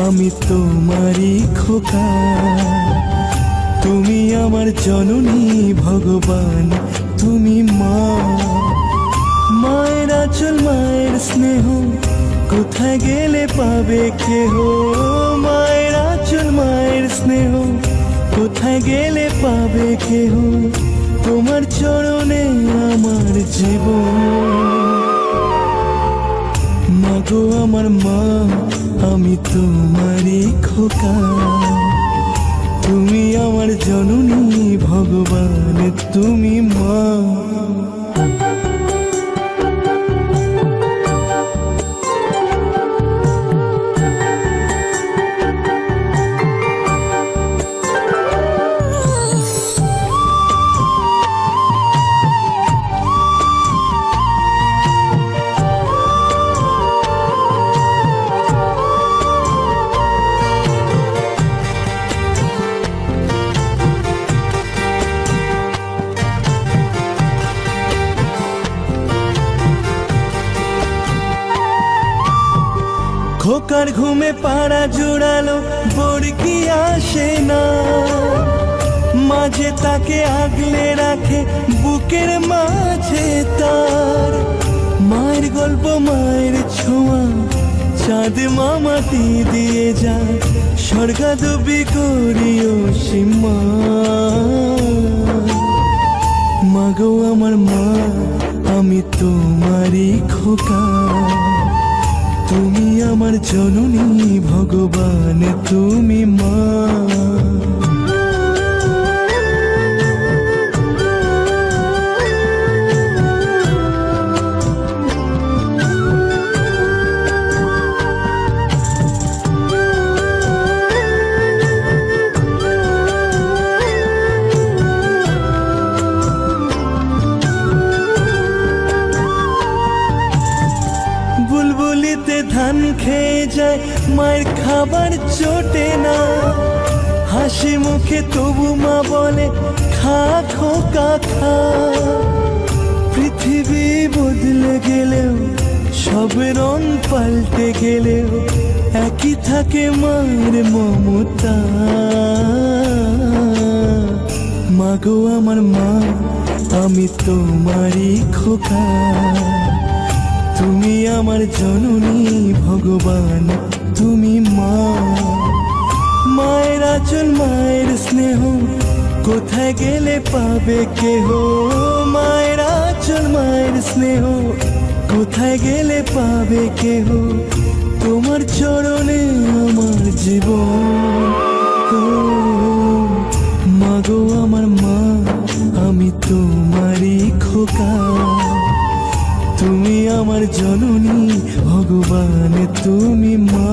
আমি তোমারই খোকা। তুমি আমার জননী ভগবান, তুমি মা। মায়ের আঁচল মায়ের স্নেহ কোথায় গেলে পাবে কেহ। মায়ের আঁচল মায়ের স্নেহ কোথায় গেলে পাবে কেহ। তোমার চরণে আমার জীবন। মাগো আমার মা, আমি তোমারই খোকা। তুমি আমার জননী ভগবান, তুমি মা। খোকার ঘুমে পাড়া জোড়ালো বরকি আসে না। মাঝে তাকে আগলে রাখে বুকের মাঝে তার। মায়ের গল্প মায়ের ছোঁয়া চাঁদ মামাটি দিয়ে যায়। স্বর্গাদবি করিও সীমা। মাগো আমার মা, আমি তোমারই খোকা। তুমি আমার জননী ভগবান, তুমি মা। বুলবুলিতে ধান খেয়ে যায়, মায়ের খাবার চটে না। হাসি মুখে তবু মা বলে খা খোকা খা। পৃথিবী বদলে গেলেও সব রং পাল্টে গেলেও একই থাকে মায়ের মমতা। মাগো আমার মা, আমি তোমারই খোকা। তুমি আমার জননী ভগবান, তুমি মা। মায়ের আঁচল মায়ের স্নেহ কোথায় গেলে পাবে কেহ। মায়ের আঁচল মায়ের স্নেহ কোথায় গেলে পাবে কেহ। তোমার চরণে আমার জীবন। ও মাগো আমার মা, আমি তোমারই খোকা। তুমি আমার জননী ভগবান, তুমি মা।